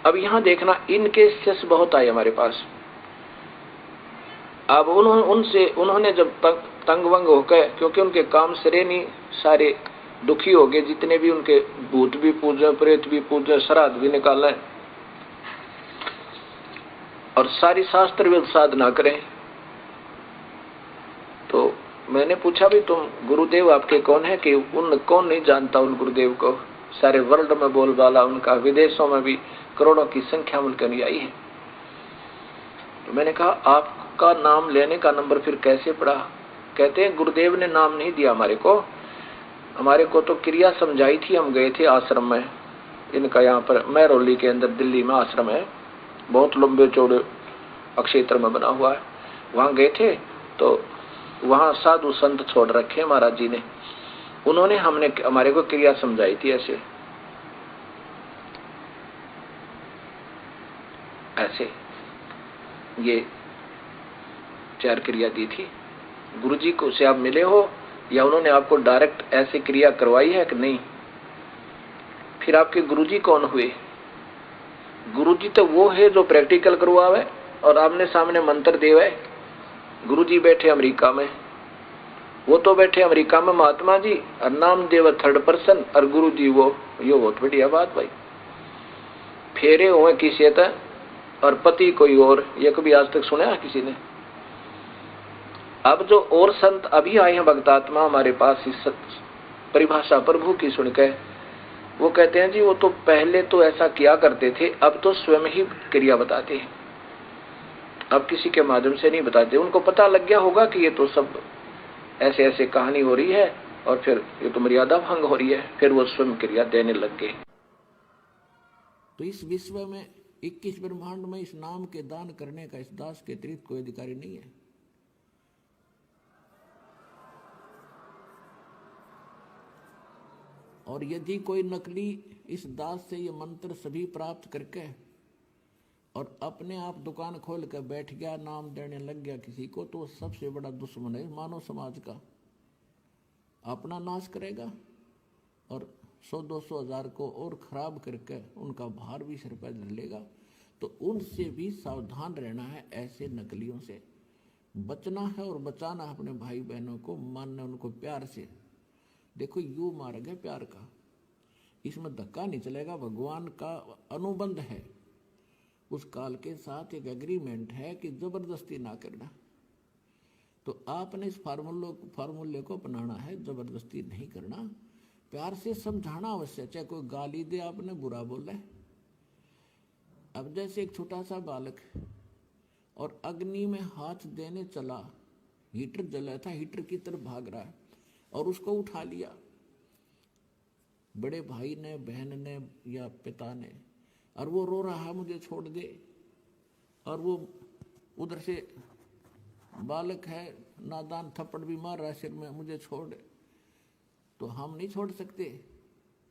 अब यहां देखना, इन केसेस बहुत आए हमारे पास। अब उन्होंने जब तंग वंग होकर, क्योंकि उनके काम सरे नहीं, सारे दुखी हो गए, जितने भी उनके भूत भी पूजे, प्रेत भी पूजे, श्राद्ध भी निकाला है, और सारी शास्त्र भी साधना करें। तो मैंने पूछा भी तुम गुरुदेव आपके कौन है, कि उन कौन नहीं जानता उन गुरुदेव को, सारे वर्ल्ड में बोलबाला उनका, विदेशों में भी करोड़ों की संख्या में उनके अनुयायी है। तो मैंने कहा आपका नाम लेने का नंबर फिर कैसे पड़ा? कहते हैं गुरुदेव ने नाम नहीं दिया हमारे को तो क्रिया समझाई थी। हम गए थे आश्रम में इनका, यहाँ पर महरौली के अंदर दिल्ली में आश्रम है, बहुत लंबे चौड़े अक्षेत्र में बना हुआ है। वहां गए थे तो वहां साधु संत छोड़ रखे महाराज जी ने, उन्होंने हमारे को क्रिया समझाई थी। ऐसे ये 4 क्रिया दी थी। गुरुजी को से आप मिले हो या उन्होंने आपको डायरेक्ट ऐसी क्रिया करवाई है कि नहीं? फिर आपके गुरुजी कौन हुए? गुरुजी तो वो है जो प्रैक्टिकल करवावे और आमने सामने मंत्र देवे। गुरुजी बैठे अमेरिका में, वो तो बैठे अमेरिका में महात्मा जी, और नाम देव 3rd पर्सन, और गुरुजी वो, यो बहुत बढ़िया बात भाई। फेरे हुए किसी तक और पति कोई और, ये कभी आज तक सुना है किसी ने? अब जो और संत अभी आए हैं भक्तात्मा हमारे पास, इस परिभाषा प्रभु की सुनकर, वो कहते हैं जी वो तो पहले तो ऐसा किया करते थे, अब तो स्वयं ही क्रिया बताते हैं, अब किसी के माध्यम से नहीं बताते। उनको पता लग गया होगा कि ये तो सब ऐसे ऐसे कहानी हो रही है और फिर ये तो मर्यादा भंग हो रही है, फिर वो स्वयं क्रिया देने लग गए। तो इस विश्व में 21 ब्रह्मांड में इस नाम के दान करने का इस दास के अतिरिक्त कोई अधिकारी नहीं है। और यदि कोई नकली इस दास से ये मंत्र सभी प्राप्त करके और अपने आप दुकान खोल कर बैठ गया, नाम देने लग गया किसी को, तो सबसे बड़ा दुश्मन है मानव समाज का। अपना नाश करेगा और 100-200 हज़ार को और खराब करके उनका भार भी सिर पर धर लेगा। तो उनसे भी सावधान रहना है, ऐसे नकलियों से बचना है और बचाना है अपने भाई बहनों को, मानना उनको प्यार से। देखो यू मार्ग है प्यार का, इसमें धक्का नहीं चलेगा। भगवान का अनुबंध है, उस काल के साथ एक एग्रीमेंट है कि जबरदस्ती ना करना। तो आपने इस फार्मूले को अपनाना है, जबरदस्ती नहीं करना, प्यार से समझाना अवश्य। चाहे कोई गाली दे, आपने बुरा बोला है। अब जैसे एक छोटा सा बालक और अग्नि में हाथ देने चला, हीटर जला था, हीटर की तरफ भाग रहा है और उसको उठा लिया बड़े भाई ने, बहन ने या पिता ने, और वो रो रहा है मुझे छोड़ दे, और वो उधर से बालक है नादान, थप्पड़ भी मार रहा है सिर में, मुझे छोड़। तो हम नहीं छोड़ सकते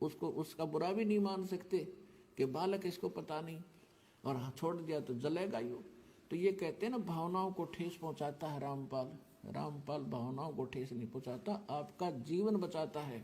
उसको, उसका बुरा भी नहीं मान सकते कि बालक इसको पता नहीं, और छोड़ दिया तो जलेगा ही। तो ये कहते हैं ना, भावनाओं को ठेस पहुंचाता है रामपाल भावनाओं को ठेस नहीं पहुंचाता, आपका जीवन बचाता है।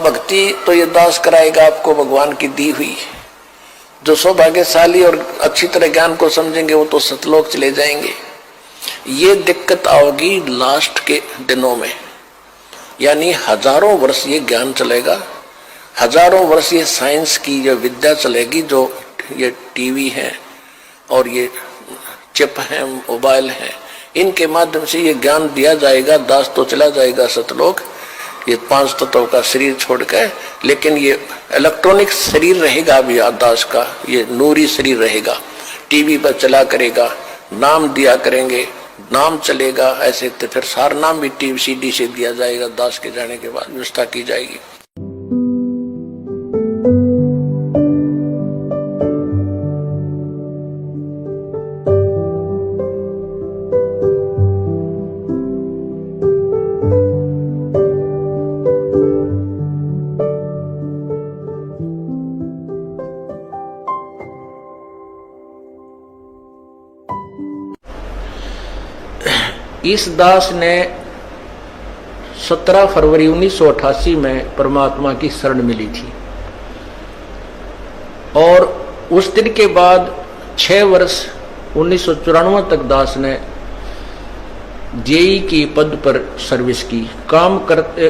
भक्ति तो ये दास कराएगा आपको भगवान की दी हुई। जो सौभाग्यशाली और अच्छी तरह ज्ञान को समझेंगे वो तो सतलोक चले जाएंगे। ये दिक्कत आओगी लास्ट के दिनों में, यानी हजारों वर्ष ये ज्ञान चलेगा, हजारों वर्ष ये साइंस की ये विद्या चलेगी, जो ये टीवी है और ये चिप है, मोबाइल है, इनके माध्यम से ये ज्ञान दिया जाएगा। दास तो चला जाएगा सतलोक, ये 5 तत्वों का शरीर छोड़कर, लेकिन ये इलेक्ट्रॉनिक शरीर रहेगा अभी दास का, ये नूरी शरीर रहेगा। टीवी पर चला करेगा, नाम दिया करेंगे, नाम चलेगा। ऐसे तो फिर सार नाम भी टीवी सीडी से दिया जाएगा, दास के जाने के बाद व्यवस्था की जाएगी। इस दास ने 17 फरवरी 1988 में परमात्मा की शरण मिली थी और उस दिन के बाद 6 वर्ष 1994 तक दास ने जेई की पद पर सर्विस की। काम करते,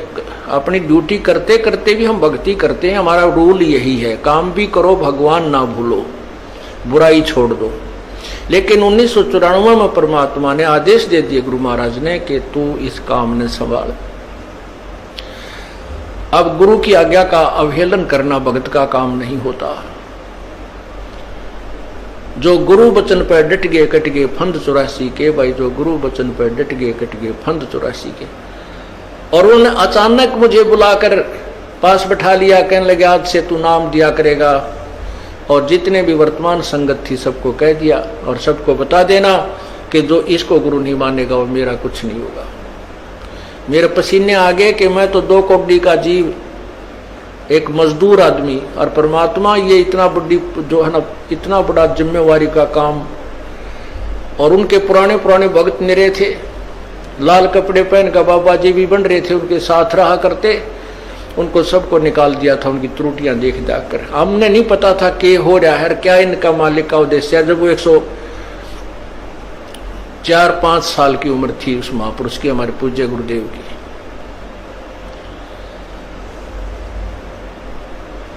अपनी ड्यूटी करते करते भी हम भक्ति करते हैं। हमारा रूल यही है, काम भी करो भगवान ना भूलो, बुराई छोड़ दो। लेकिन 1994 में परमात्मा ने आदेश दे दिए गुरु महाराज ने कि तू इस काम ने संभाल। अब गुरु की आज्ञा का अवहेलन करना भगत का काम नहीं होता। जो गुरु वचन पर डट गए कट गए फंद 84 के। भाई जो गुरु वचन पर डट गए कट गए फंद 84 के। और उन्होंने अचानक मुझे बुलाकर पास बैठा लिया, कहने लगे आज से तू नाम दिया करेगा और जितने भी वर्तमान संगत थी सबको कह दिया और सबको बता देना कि जो इसको गुरु नहीं मानेगा वो मेरा कुछ नहीं होगा। मेरे पसीने आ गए कि मैं तो 2 कौड़ी का जीव, एक मजदूर आदमी, और परमात्मा ये इतना बड़ी जो है ना, इतना बड़ा जिम्मेवारी का काम। और उनके पुराने पुराने भक्त निरे थे, लाल कपड़े पहन कर बाबा जी भी बन रहे थे, उनके साथ रहा करते। उनको सबको निकाल दिया था उनकी त्रुटियां देख देख कर। हमने नहीं पता था कि हो रहा है, क्या इनका मालिक का उद्देश्य है। जब वो 104-5 साल की उम्र थी उस महापुरुष की, हमारे पूज्य गुरुदेव की,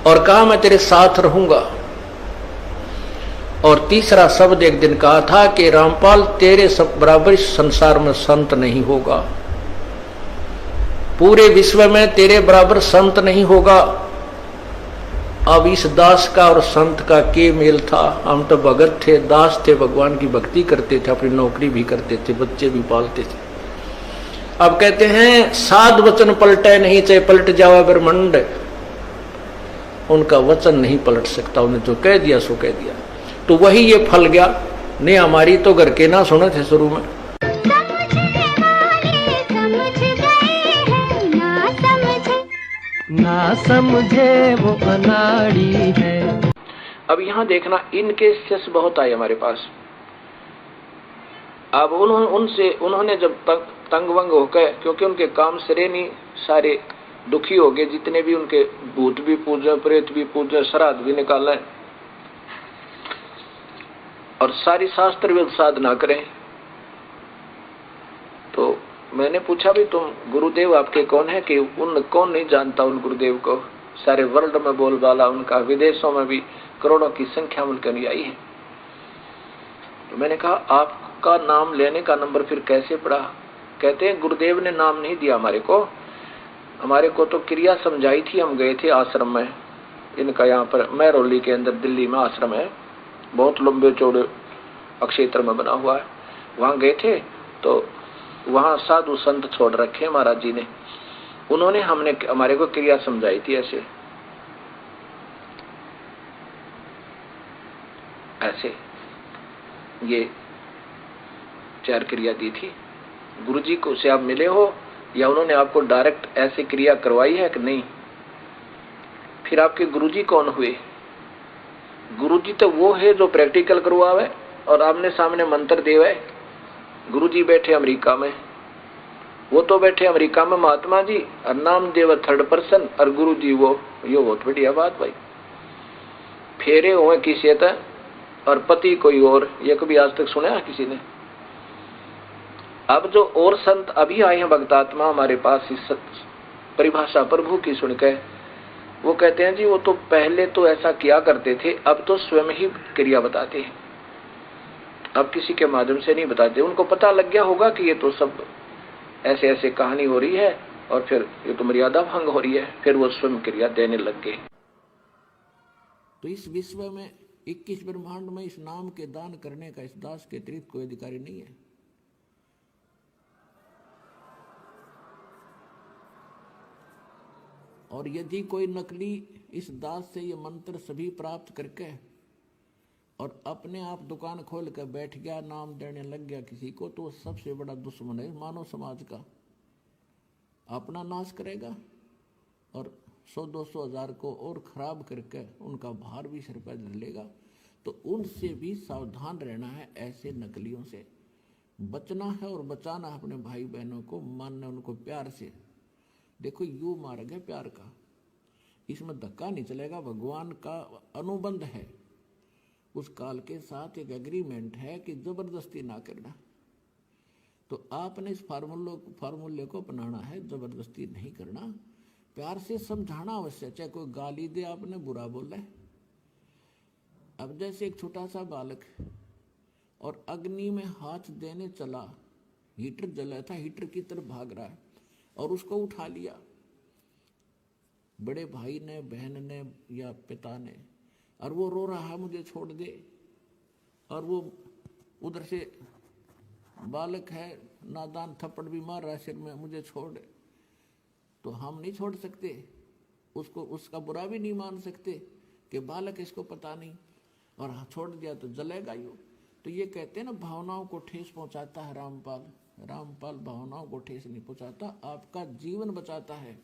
और कहा मैं तेरे साथ रहूंगा। और तीसरा शब्द एक दिन कहा था कि रामपाल तेरे सब बराबर इस संसार में संत नहीं होगा, पूरे विश्व में तेरे बराबर संत नहीं होगा। अब इस दास का और संत का के मेल था। हम तो भगत थे, दास थे, भगवान की भक्ति करते थे, अपनी नौकरी भी करते थे, बच्चे भी पालते थे। अब कहते हैं साध वचन पलटे नहीं, चाहे पलट जावा ब्रह्मंड, उनका वचन नहीं पलट सकता। उन्हें जो कह दिया सो कह दिया। तो वही ये फल गया। नहीं हमारी तो घर के ना सुने थे शुरू में। ना समझे वो अनाड़ी है। अब यहाँ देखना, इन केसेस बहुत आए हमारे पास। अब उन्होंने जब तंग वंग होकर, क्योंकि उनके काम सिरे नहीं, सारे दुखी हो गए, जितने भी उनके भूत भी पूजे, प्रेत भी पूजे, श्राद्ध भी निकाले और सारी शास्त्र भी साधना करें। तो मैंने पूछा भी तुम गुरुदेव आपके कौन है, कि उन कौन नहीं जानता उन गुरुदेव को, सारे वर्ल्ड में बोलबाला उनका, विदेशों में भी करोड़ों की संख्या उनके अनुयायी है। तो मैंने कहा आपका नाम लेने का नंबर फिर कैसे पड़ा। कहते हैं गुरुदेव ने नाम नहीं दिया हमारे को तो क्रिया समझाई थी। हम गए थे आश्रम में इनका, यहाँ पर महरौली के अंदर दिल्ली में आश्रम है, बहुत लंबे चौड़े अक्षेत्र में बना हुआ है। वहां गए थे तो वहां साधु संत छोड़ रखे महाराज जी ने, उन्होंने हमारे को क्रिया समझाई थी। ऐसे ये 4 क्रिया दी थी। गुरुजी को से आप मिले हो या उन्होंने आपको डायरेक्ट ऐसी क्रिया करवाई है कि नहीं। फिर आपके गुरुजी कौन हुए। गुरुजी तो वो है जो प्रैक्टिकल करवावे और आमने सामने मंत्र देवे। गुरुजी बैठे अमेरिका में, वो तो बैठे अमेरिका में महात्मा जी, और नाम देव 3rd पर्सन, और गुरुजी वो, ये बहुत बढ़िया बात भाई। फेरे हुए किसी तय और पति कोई और, ये कभी आज तक सुना है किसी ने। अब जो और संत अभी आए हैं भक्तात्मा हमारे पास, इस परिभाषा प्रभु की सुनकर, वो कहते हैं जी वो तो पहले तो ऐसा किया करते थे, अब तो स्वयं ही क्रिया बताते हैं, अब किसी के माध्यम से नहीं बताते। उनको पता लग गया होगा कि ये तो सब ऐसे ऐसे कहानी हो रही है और फिर ये तो मर्यादा भंग हो रही है, फिर वो स्वयं क्रिया देने लग गए। तो इस विश्व में 21 ब्रह्मांड में इस नाम के दान करने का इस दास के अतिरिक्त कोई अधिकारी नहीं है। और यदि कोई नकली इस दास से ये मंत्र सभी प्राप्त करके और अपने आप दुकान खोल कर बैठ गया, नाम देने लग गया किसी को, तो सबसे बड़ा दुश्मन है मानव समाज का। अपना नाश करेगा और 100-200 हज़ार को और खराब करके उनका भार भी सिर पर धर लेगा। तो उनसे भी सावधान रहना है, ऐसे नकलियों से। बचना है और बचाना है अपने भाई बहनों को, मानना उनको प्यार से। देखो यू मार्ग है प्यार का, इसमें धक्का नहीं चलेगा। भगवान का अनुबंध है, उस काल के साथ एक एग्रीमेंट है कि जबरदस्ती ना करना। तो आपने इस फार्मूले को अपनाना है, जबरदस्ती नहीं करना, प्यार से समझाना अवश्य। चाहे कोई गाली दे, आपने बुरा बोला है। अब जैसे एक छोटा सा बालक और अग्नि में हाथ देने चला, हीटर जला था, हीटर की तरफ भाग रहा है और उसको उठा लिया बड़े भाई ने, बहन ने या पिता ने, और वो रो रहा है मुझे छोड़ दे, और वो उधर से बालक है नादान थप्पड़ भी मार रहा है सिर में, मुझे छोड़। तो हम नहीं छोड़ सकते उसको, उसका बुरा भी नहीं मान सकते कि बालक इसको पता नहीं, और छोड़ दिया तो जलेगा यूँ। तो ये कहते हैं ना, भावनाओं को ठेस पहुंचाता है रामपाल। रामपाल भावनाओं को ठेस नहीं पहुंचाता, आपका जीवन बचाता है।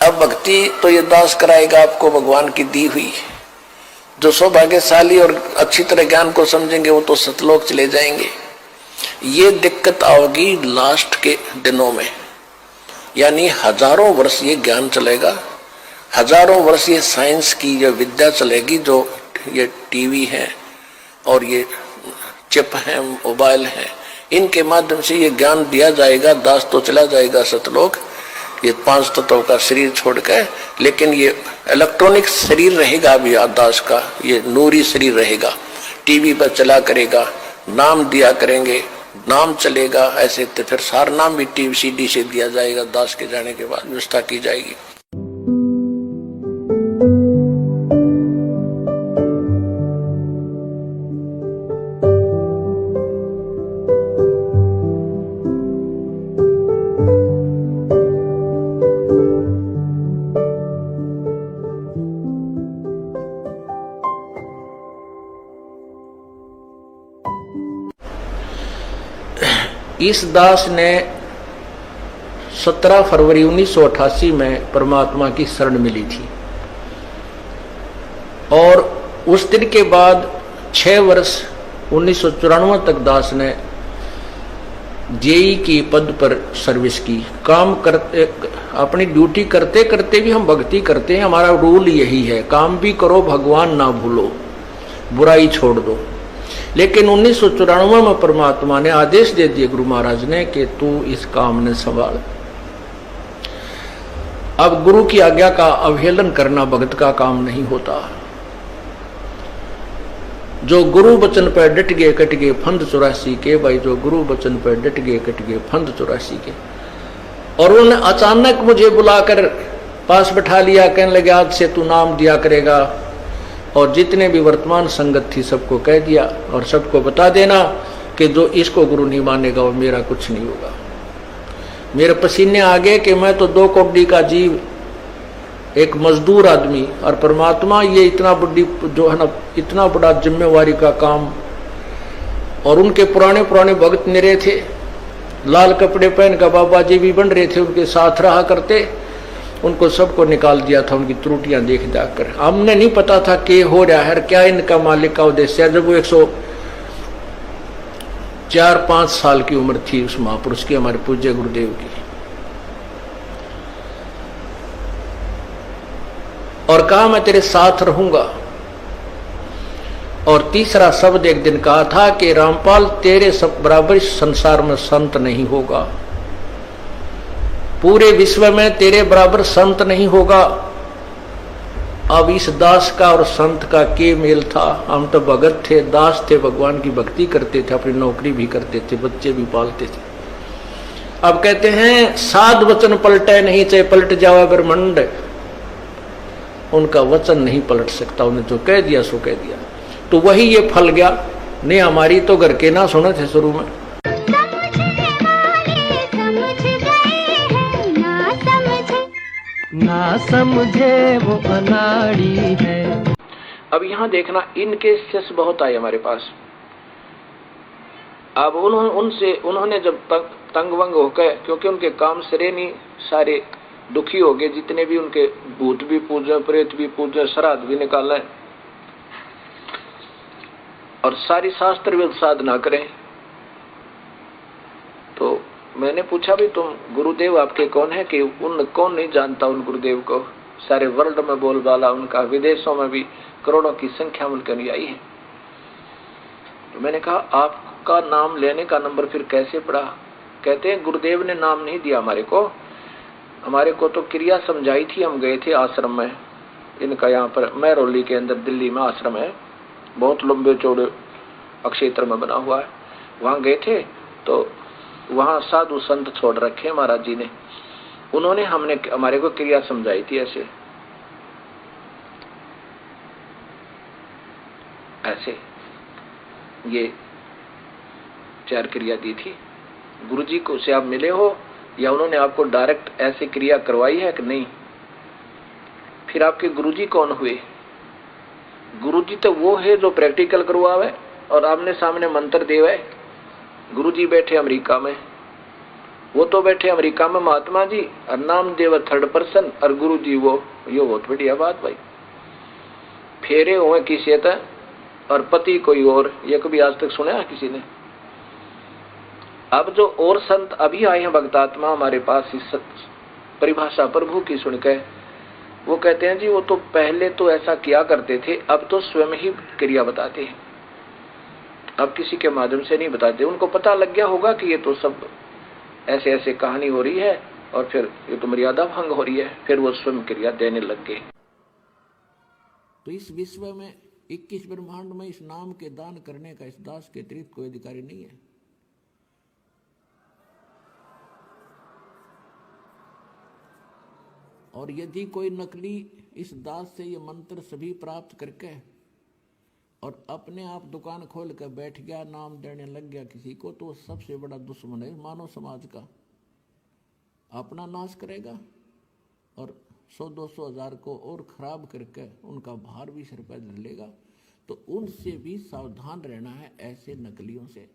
अब भक्ति तो ये दास कराएगा आपको भगवान की दी हुई। जो सौभाग्यशाली और अच्छी तरह ज्ञान को समझेंगे वो तो सतलोक चले जाएंगे। ये दिक्कत आओगी लास्ट के दिनों में, यानी हजारों वर्ष ये ज्ञान चलेगा, हजारों वर्ष ये साइंस की ये विद्या चलेगी, जो ये टीवी है और ये चिप है, मोबाइल है, इनके माध्यम से ये ज्ञान दिया जाएगा। दास तो चला जाएगा सतलोक, ये 5 तत्वों का शरीर छोड़कर, लेकिन ये इलेक्ट्रॉनिक शरीर रहेगा अभी दास का, ये नूरी शरीर रहेगा। टीवी पर चला करेगा, नाम दिया करेंगे, नाम चलेगा। ऐसे तो फिर सारा नाम भी टीवी सीडी से दिया जाएगा। दास के जाने के बाद व्यवस्था की जाएगी। इस दास ने 17 फरवरी 1988 में परमात्मा की शरण मिली थी, और उस दिन के बाद 6 वर्ष 1994 तक दास ने जेई की पद पर सर्विस की। काम करते, अपनी ड्यूटी करते करते भी हम भक्ति करते हैं। हमारा रूल यही है, काम भी करो, भगवान ना भूलो, बुराई छोड़ दो। लेकिन 1994 में परमात्मा ने आदेश दे दिए गुरु महाराज ने कि तू इस काम ने संभाल। अब गुरु की आज्ञा का अवहेलन करना भगत का काम नहीं होता। जो गुरु वचन पर डट गए कट गए फंद 84 के, भाई जो गुरु वचन पर डट गए कट गए फंद 84 के। और उन्होंने अचानक मुझे बुलाकर पास बैठा लिया, कहने लगे आज से तू नाम दिया करेगा, और जितने भी वर्तमान संगत थी सबको कह दिया, और सबको बता देना कि जो इसको गुरु नहीं मानेगा वो मेरा कुछ नहीं होगा। मेरे पसीने आ गए कि मैं तो 2 कौड़ी का जीव, एक मजदूर आदमी, और परमात्मा ये इतना बड़ी जो है ना, इतना बड़ा जिम्मेवारी का काम। और उनके पुराने पुराने भक्त मेरे थे, लाल कपड़े पहन कर बाबा जी भी बन रहे थे, उनके साथ रहा करते। उनको सबको निकाल दिया था, उनकी त्रुटियां देख जाकर। हमने नहीं पता था कि हो रहा है, क्या इनका मालिक का उद्देश्य है। जब वो 104-5 साल की उम्र थी उस महापुरुष की, हमारे पूज्य गुरुदेव की, और कहा मैं तेरे साथ रहूंगा। और तीसरा शब्द एक दिन कहा था कि रामपाल तेरे सब बराबर संसार में संत नहीं होगा, पूरे विश्व में तेरे बराबर संत नहीं होगा। अब इस दास का और संत का के मेल था। हम तो भगत थे, दास थे, भगवान की भक्ति करते थे, अपनी नौकरी भी करते थे, बच्चे भी पालते थे। अब कहते हैं साध वचन पलटे नहीं, चाहे पलट जावे ब्रह्मांड, उनका वचन नहीं पलट सकता। उन्हें जो कह दिया सो कह दिया। तो वही ये फल गया। नहीं हमारी तो घर के ना सुने थे शुरू में। ना समझे वो अनाड़ी है। अब यहाँ देखना, इन केसेस बहुत आए हमारे पास। अब उन्होंने जब तंग वंग होकर, क्योंकि उनके काम सिरे नहीं, सारे दुखी हो गए, जितने भी उनके भूत भी पूजे, प्रेत भी पूजे, श्राद्ध भी निकाले और सारी शास्त्र भी साधना करें। तो मैंने पूछा भी तुम गुरुदेव आपके कौन है, कि उन कौन नहीं जानता उन गुरुदेव को, सारे वर्ल्ड में बोलबाला उनका, विदेशों में भी करोड़ों की संख्या में उनके अनुयायी है। तो मैंने कहा आपका नाम लेने का नंबर फिर कैसे पड़ा? कहते हैं गुरुदेव ने नाम नहीं दिया हमारे को तो क्रिया समझाई थी। हम गए थे आश्रम में इनका, यहाँ पर महरौली के अंदर दिल्ली में आश्रम है, बहुत लंबे चौड़े अक्षेत्र में बना हुआ है। वहां गए थे तो वहां साधु संत छोड़ रखे महाराज जी ने, उन्होंने हमारे को क्रिया समझाई थी। ऐसे ये 4 क्रिया दी थी। गुरुजी को से आप मिले हो या उन्होंने आपको डायरेक्ट ऐसी क्रिया करवाई है कि नहीं? फिर आपके गुरुजी कौन हुए? गुरुजी तो वो है जो प्रैक्टिकल करवावे और आमने सामने मंत्र देवे। गुरुजी बैठे अमेरिका में, वो तो बैठे अमेरिका में महात्मा जी, और नाम देव 3rd पर्सन, और गुरुजी वो, ये बहुत बढ़िया बात भाई। फेरे हुए किसी तक और पति कोई और, ये कभी आज तक सुना है किसी ने? अब जो और संत अभी आए हैं भक्तात्मा हमारे पास, इस परिभाषा प्रभु की सुनकर, वो कहते हैं जी वो तो पहले तो ऐसा किया करते थे, अब तो स्वयं ही क्रिया बताते हैं, अब किसी के माध्यम से नहीं बताते। उनको पता लग गया होगा कि ये तो सब ऐसे ऐसे कहानी हो रही है और फिर ये तो मर्यादा भंग हो रही है, फिर वो स्वयं क्रिया देने लग गए। तो इस विश्व में 21 ब्रह्मांड में इस नाम के दान करने का इस दास के अतिरिक्त कोई अधिकारी नहीं है। और यदि कोई नकली इस दास से ये मंत्र सभी प्राप्त करके और अपने आप दुकान खोल कर बैठ गया, नाम देने लग गया किसी को, तो सबसे बड़ा दुश्मन है मानव समाज का। अपना नाश करेगा और 100-200 हज़ार को और खराब करके उनका भार भी सिर पर धर लेगा। तो उनसे भी सावधान रहना है, ऐसे नकलियों से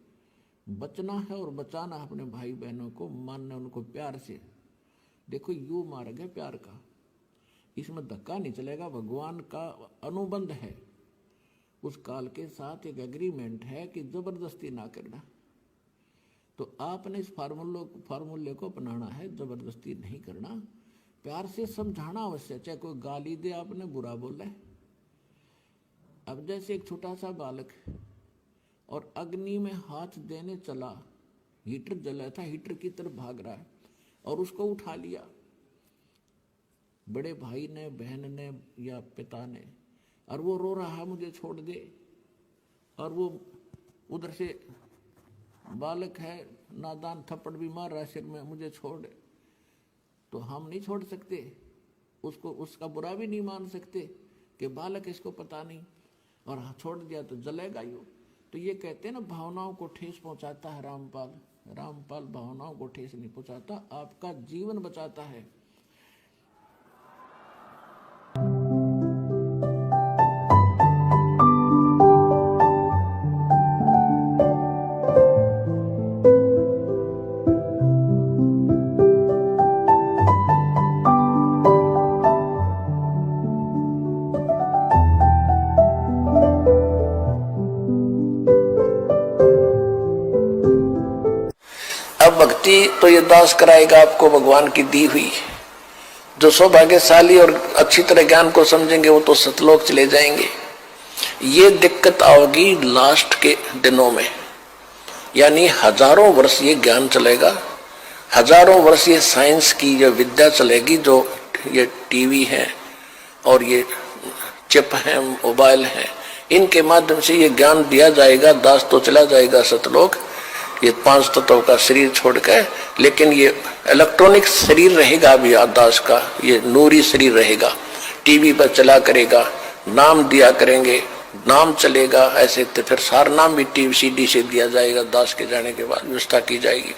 बचना है और बचाना है अपने भाई बहनों को, मानना उनको प्यार से। देखो यू मार्ग है प्यार का, इसमें धक्का नहीं चलेगा। भगवान का अनुबंध है, उस काल के साथ एक एग्रीमेंट है कि जबरदस्ती ना करना। तो आपने इस फार्मूले को अपनाना है, जबरदस्ती नहीं करना, प्यार से समझाना अवश्य। चाहे कोई गाली दे, आपने बुरा बोला है। अब जैसे एक छोटा सा बालक और अग्नि में हाथ देने चला, हीटर जला था, हीटर की तरफ भाग रहा है और उसको उठा लिया बड़े भाई ने, बहन ने या पिता ने, और वो रो रहा है मुझे छोड़ दे, और वो उधर से बालक है नादान थप्पड़ भी मार रहा है सिर में, मुझे छोड़। तो हम नहीं छोड़ सकते उसको, उसका बुरा भी नहीं मान सकते कि बालक इसको पता नहीं और छोड़ दिया तो जलेगा यूं। तो ये कहते हैं ना, भावनाओं को ठेस पहुंचाता है रामपाल भावनाओं को ठेस नहीं पहुंचाता, आपका जीवन बचाता है। भक्ति तो ये दास कराएगा आपको भगवान की दी हुई। जो सौभाग्यशाली और अच्छी तरह ज्ञान को समझेंगे वो तो सतलोक चले जाएंगे। ये दिक्कत आओगी लास्ट के दिनों में, यानी हजारों वर्ष ये ज्ञान चलेगा, हजारों वर्ष ये साइंस की ये विद्या चलेगी, जो ये टीवी है और ये चिप है, मोबाइल है, इनके माध्यम से ये ज्ञान दिया जाएगा। दास तो चला जाएगा सतलोक, ये 5 तत्वों का शरीर छोड़कर, लेकिन ये इलेक्ट्रॉनिक शरीर रहेगा अभी दास का, ये नूरी शरीर रहेगा। टीवी पर चला करेगा, नाम दिया करेंगे, नाम चलेगा। ऐसे तो फिर सारा नाम भी टीवी सीडी से दिया जाएगा, दास के जाने के बाद व्यवस्था की जाएगी।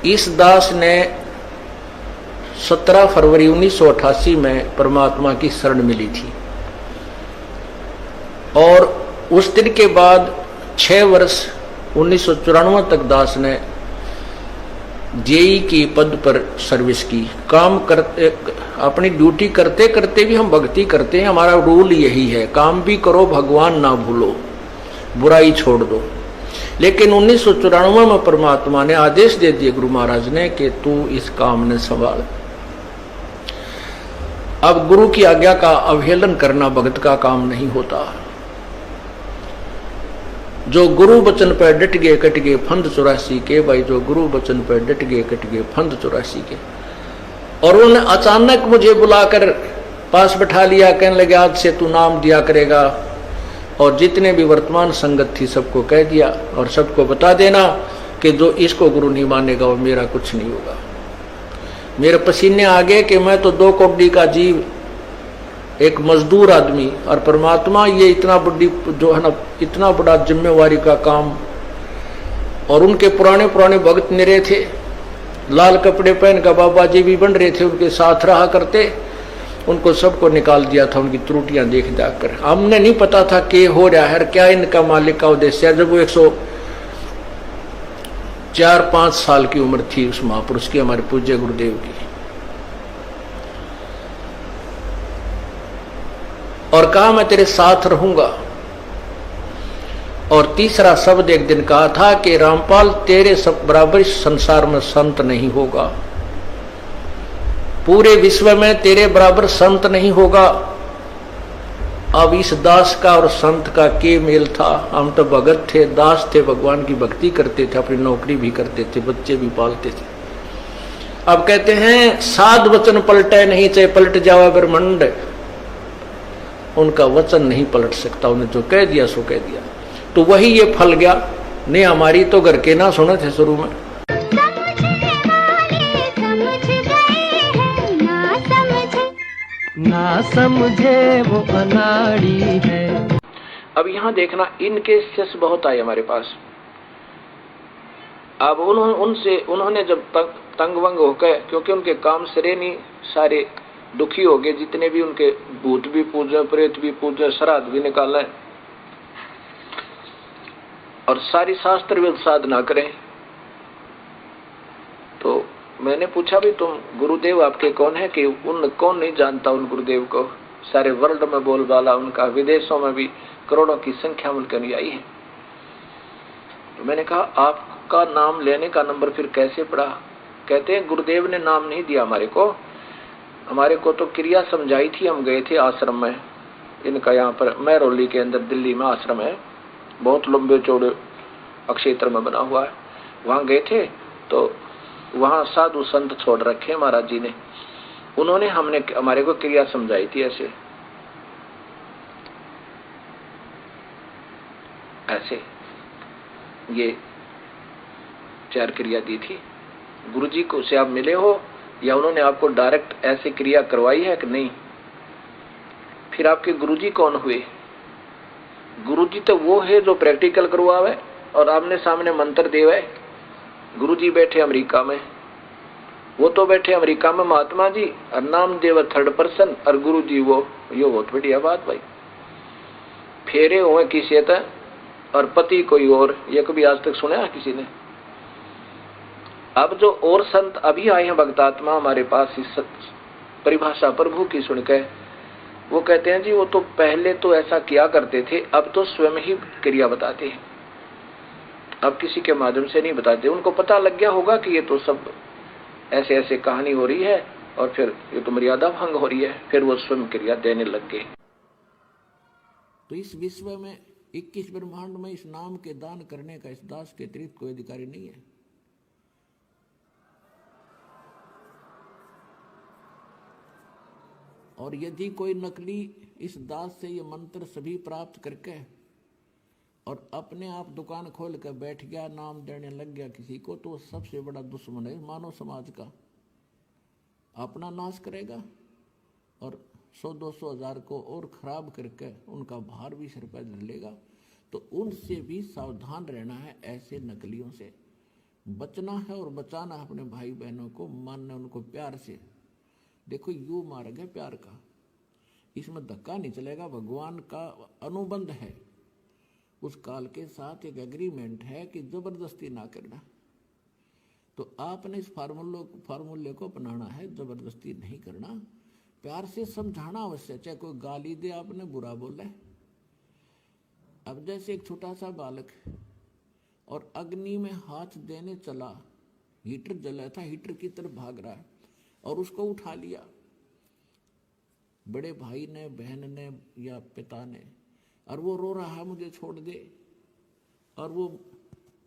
इस दास ने 17 फरवरी 1988 में परमात्मा की शरण मिली थी और उस दिन के बाद 6 वर्ष 1994 तक दास ने जेई की पद पर सर्विस की। काम करते, अपनी ड्यूटी करते करते भी हम भक्ति करते हैं। हमारा रूल यही है, काम भी करो भगवान ना भूलो, बुराई छोड़ दो। लेकिन 1994 में परमात्मा ने आदेश दे दिए गुरु महाराज ने कि तू इस काम ने संभाल। अब गुरु की आज्ञा का अवहेलन करना भगत का काम नहीं होता। जो गुरु वचन पर डट गए कट गए फंद 84 के। भाई जो गुरु वचन पर डट गए कट गए फंद 84 के। और उन्होंने अचानक मुझे बुलाकर पास बैठा लिया, कहने लगे आज से तू नाम दिया करेगा और जितने भी वर्तमान संगत थी सबको कह दिया और सबको बता देना कि जो इसको गुरु नहीं मानेगा वो मेरा कुछ नहीं होगा। मेरे पसीने आ गए कि मैं तो 2 कौड़ी का जीव, एक मजदूर आदमी, और परमात्मा ये इतना बड़ी जो है ना, इतना बड़ा जिम्मेवारी का काम। और उनके पुराने पुराने भक्त निरे थे, लाल कपड़े पहन कर बाबा जी भी बन रहे थे, उनके साथ रहा करते। उनको सबको निकाल दिया था उनकी त्रुटियां देख जाकर। हमने नहीं पता था कि हो रहा है क्या इनका मालिक का उद्देश्य है। जब वो 104-5 साल की उम्र थी उस महापुरुष की, हमारे पूज्य गुरुदेव की, और कहा मैं तेरे साथ रहूंगा। और तीसरा शब्द एक दिन कहा था कि रामपाल तेरे सब बराबर इस संसार में संत नहीं होगा, पूरे विश्व में तेरे बराबर संत नहीं होगा। अब इस दास का और संत का के मेल था। हम तो भगत थे, दास थे, भगवान की भक्ति करते थे, अपनी नौकरी भी करते थे, बच्चे भी पालते थे। अब कहते हैं साध वचन पलटे नहीं, चाहे पलट जावे ब्रह्मंड, उनका वचन नहीं पलट सकता। उन्हें जो कह दिया सो कह दिया। तो वही ये फल गया। ने हमारी तो घर के ना सुने थे शुरू में। ना समझे वो अनाड़ी है। अब यहाँ देखना, इन केसेस बहुत आए हमारे पास। अब उन्होंने जब तंग वंग होकर, क्योंकि उनके काम सिरे नहीं, सारे दुखी हो गए, जितने भी उनके भूत भी पूजे, प्रेत भी पूजे, श्राद्ध भी निकाला है और सारी शास्त्र भी साधना करें। तो मैंने पूछा भी तुम गुरुदेव आपके कौन है? कि उन कौन नहीं जानता उन गुरुदेव को, सारे वर्ल्ड में बोलबाला उनका, विदेशों में भी करोड़ों की संख्या में उनके अनुयायी है। तो मैंने कहा आपका नाम लेने का नंबर फिर कैसे पड़ा? कहते हैं गुरुदेव ने नाम नहीं दिया हमारे को तो क्रिया समझाई थी। हम गए थे आश्रम में इनका, यहाँ पर महरौली के अंदर दिल्ली में आश्रम है, बहुत लंबे चौड़े अक्षेत्र में बना हुआ है। वहां गए थे तो वहां साधु संत छोड़ रखे महाराज जी ने, उन्होंने हमारे को क्रिया समझाई थी। ऐसे ये 4 क्रिया दी थी। गुरुजी को से आप मिले हो या उन्होंने आपको डायरेक्ट ऐसे क्रिया करवाई है कि नहीं? फिर आपके गुरुजी कौन हुए? गुरुजी तो वो है जो प्रैक्टिकल करवावे और आमने सामने मंत्र देवे। गुरुजी बैठे अमेरिका में, वो तो बैठे अमेरिका में महात्मा जी, और नाम देव 3rd पर्सन, और गुरुजी वो, यो बहुत बढ़िया बात भाई। फेरे हुए किसी तक और पति कोई और, ये कभी आज तक सुना है किसी ने? अब जो और संत अभी आए हैं भक्तात्मा हमारे पास, इस परिभाषा प्रभु की सुनकर, वो कहते हैं जी वो तो पहले तो ऐसा किया करते थे, अब तो स्वयं ही क्रिया बताते हैं, अब किसी के माध्यम से नहीं बताते। उनको पता लग गया होगा कि ये तो सब ऐसे ऐसे कहानी हो रही है और फिर ये तो मर्यादा भंग हो रही है, फिर वो स्वयं क्रिया देने लग गए। तो इस विश्व में 21 ब्रह्मांड में इस नाम के दान करने का इस दास के अतिरिक्त कोई अधिकारी नहीं है। और यदि कोई नकली इस दास से ये मंत्र सभी प्राप्त करके और अपने आप दुकान खोल कर बैठ गया, नाम देने लग गया किसी को, तो सबसे बड़ा दुश्मन है मानव समाज का। अपना नाश करेगा और 100-200 हज़ार को और खराब करके उनका भार भी सिर पर धर लेगा। तो उनसे भी सावधान रहना है, ऐसे नकलियों से। बचना है और बचाना है अपने भाई बहनों को, मानना उनको प्यार से। देखो यू मार्ग है प्यार का, इसमें धक्का नहीं चलेगा। भगवान का अनुबंध है, उस काल के साथ एक एग्रीमेंट है कि जबरदस्ती ना करना। तो आपने इस फार्मूले को अपनाना है, जबरदस्ती नहीं करना, प्यार से समझाना अवश्य। चाहे कोई गाली दे, आपने बुरा बोला। अब जैसे एक छोटा सा बालक और अग्नि में हाथ देने चला, हीटर जला था, हीटर की तरफ भाग रहा है और उसको उठा लिया बड़े भाई ने, बहन ने या पिता ने, और वो रो रहा है मुझे छोड़ दे, और वो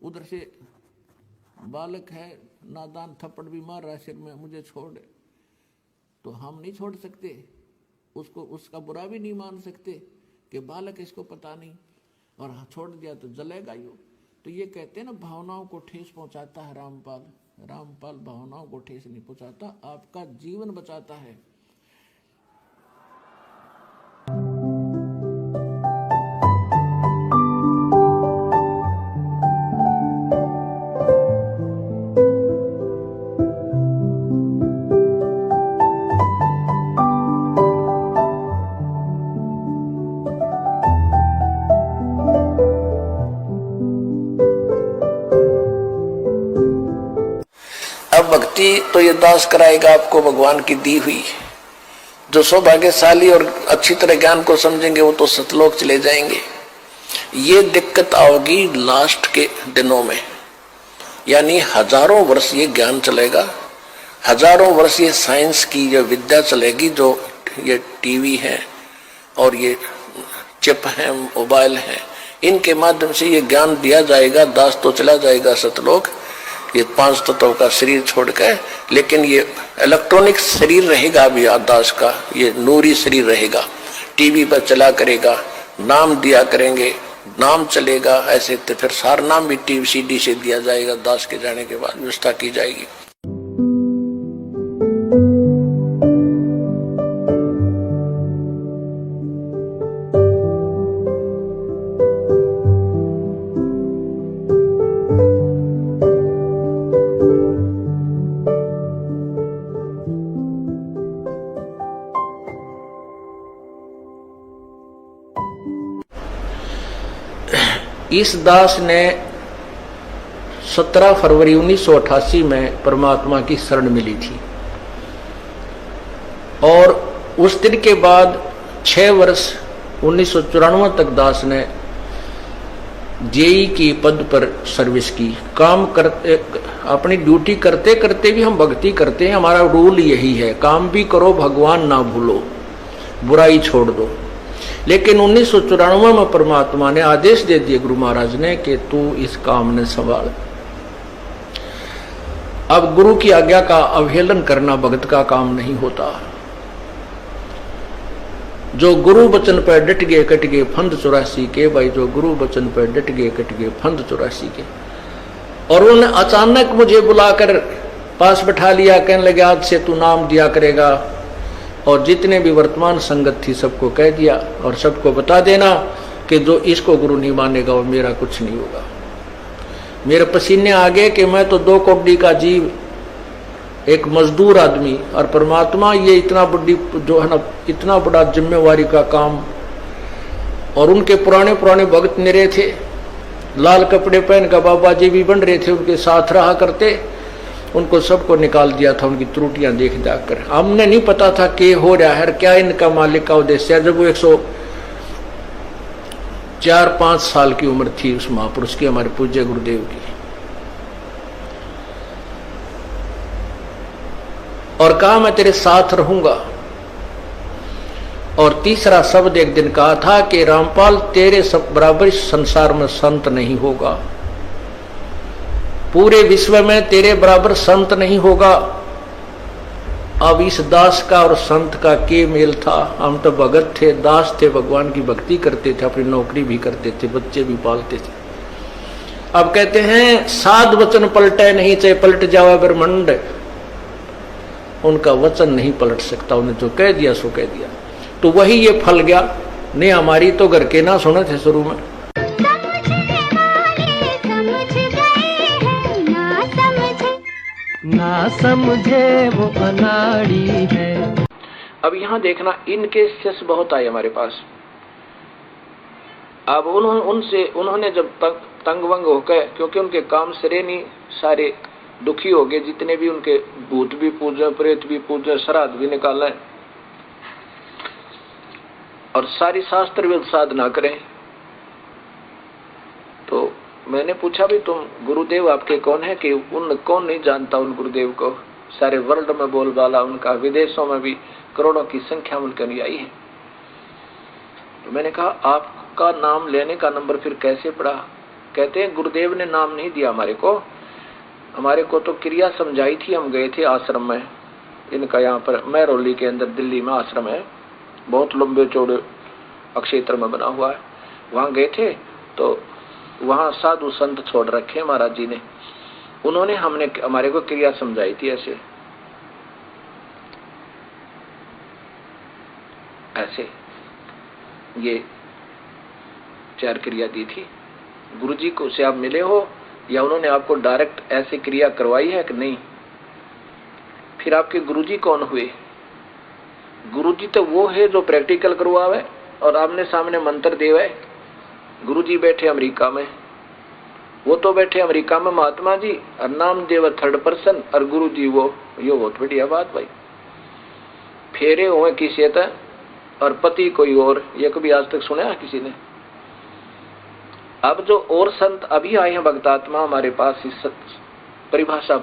उधर से बालक है नादान, थप्पड़ भी मार रहा है सिर में, मुझे छोड़। तो हम नहीं छोड़ सकते उसको, उसका बुरा भी नहीं मान सकते कि बालक इसको पता नहीं, और छोड़ दिया तो जलेगा ही। तो ये कहते हैं ना, भावनाओं को ठेस पहुंचाता है रामपाल। रामपाल भावनाओं को ठेस नहीं पहुंचाता, आपका जीवन बचाता है। अब भक्ति तो ये दास कराएगा आपको भगवान की दी हुई। जो सौभाग्यशाली और अच्छी तरह ज्ञान को समझेंगे वो तो सतलोक चले जाएंगे। ये दिक्कत आओगी लास्ट के दिनों में, यानी हजारों वर्ष ये ज्ञान चलेगा, हजारों वर्ष ये साइंस की जो विद्या चलेगी, जो ये टीवी है और ये चिप है, मोबाइल है, इनके माध्यम से ये ज्ञान दिया जाएगा। दास तो चला जाएगा सतलोक, ये 5 तत्वों का शरीर छोड़कर, लेकिन ये इलेक्ट्रॉनिक शरीर रहेगा अभी दास का, ये नूरी शरीर रहेगा। टीवी पर चला करेगा, नाम दिया करेंगे, नाम चलेगा ऐसे। तो फिर सारा नाम भी टीवी सीडी से दिया जाएगा, दास के जाने के बाद व्यवस्था की जाएगी। इस दास ने 17 फरवरी 1988 में परमात्मा की शरण मिली थी, और उस दिन के बाद 6 वर्ष 1994 तक दास ने जेई की पद पर सर्विस की। काम करते, अपनी ड्यूटी करते करते भी हम भक्ति करते हैं। हमारा रूल यही है, काम भी करो, भगवान ना भूलो, बुराई छोड़ दो। लेकिन 1994 में परमात्मा ने आदेश दे दिए गुरु महाराज ने कि तू इस काम ने संभाल। अब गुरु की आज्ञा का अवहेलन करना भगत का काम नहीं होता। जो गुरु वचन पर डट गए कट गए फंद 84 के, भाई जो गुरु वचन पर डट गए कट गए फंद 84 के। और उन्होंने अचानक मुझे बुलाकर पास बैठा लिया, कहने लगे आज से तू नाम दिया करेगा, और जितने भी वर्तमान संगत थी सबको कह दिया, और सबको बता देना कि जो इसको गुरु नहीं मानेगा वो मेरा कुछ नहीं होगा। मेरे पसीने आ गए कि मैं तो 2 कौड़ी का जीव, एक मजदूर आदमी, और परमात्मा ये इतना बड़ी जो है ना, इतना बड़ा जिम्मेवारी का काम। और उनके पुराने पुराने भक्त मेरे थे, लाल कपड़े पहन कर बाबा जी भी बन रहे थे, उनके साथ रहा करते, उनको सबको निकाल दिया था उनकी त्रुटियां देख जाकर। हमने नहीं पता था कि हो रहा है, क्या इनका मालिक का उद्देश्य है। जब वो 104-5 साल की उम्र थी उस महापुरुष की, हमारे पूज्य गुरुदेव की, और कहा मैं तेरे साथ रहूंगा। और तीसरा शब्द एक दिन कहा था कि रामपाल तेरे सब बराबर संसार में संत नहीं होगा, पूरे विश्व में तेरे बराबर संत नहीं होगा। अब इस दास का और संत का के मेल था। हम तो भगत थे, दास थे, भगवान की भक्ति करते थे, अपनी नौकरी भी करते थे, बच्चे भी पालते थे। अब कहते हैं साध वचन पलटे नहीं, चाहे पलट जावे ब्रह्मांड, उनका वचन नहीं पलट सकता। उन्हें जो कह दिया सो कह दिया। तो वही ये फल गया। नहीं हमारी तो घर के ना सुने थे शुरू में। ना समझे वो अनाड़ी है। अब यहाँ देखना, इन केसेस बहुत आए हमारे पास। अब उन्होंने जब तंग वंग होकर, क्योंकि उनके काम सरे नहीं, सारे दुखी हो गए, जितने भी उनके भूत भी पूजे, प्रेत भी पूजे, श्राद्ध भी निकाले और सारी शास्त्र भी साधना करें। तो मैंने पूछा भी तुम गुरुदेव आपके कौन है, कि कौन नहीं जानता उन गुरुदेव को, सारे वर्ल्ड में बोलबाला उनका, विदेशों में भी करोड़ों की संख्या उनके अनुयायी है। तो मैंने कहा आपका नाम लेने का नंबर फिर कैसे पड़ा? कहते हैं गुरुदेव ने नाम नहीं दिया हमारे को तो क्रिया समझाई थी। हम गए थे आश्रम में इनका, यहाँ पर महरौली के अंदर दिल्ली में आश्रम है, बहुत लंबे चौड़े अक्षेत्र में बना हुआ है। वहां गए थे तो वहां साधु संत छोड़ रखे महाराज जी ने, उन्होंने हमारे को क्रिया समझाई थी। ऐसे ये 4 क्रिया दी थी। गुरुजी को से आप मिले हो या उन्होंने आपको डायरेक्ट ऐसे क्रिया करवाई है कि नहीं? फिर आपके गुरुजी कौन हुए? गुरुजी तो वो है जो प्रैक्टिकल करवावे और आमने सामने मंत्र देवे। गुरुजी बैठे अमेरिका में, वो तो बैठे अमेरिका में महात्मा जी, और नाम देव 3rd पर्सन, और गुरुजी वो, ये बहुत बढ़िया बात भाई। फेरे हुए किसी तक और पति कोई और, ये कभी आज तक सुना है किसी ने? अब जो और संत अभी आए हैं भक्तात्मा हमारे पास, इस परिभाषा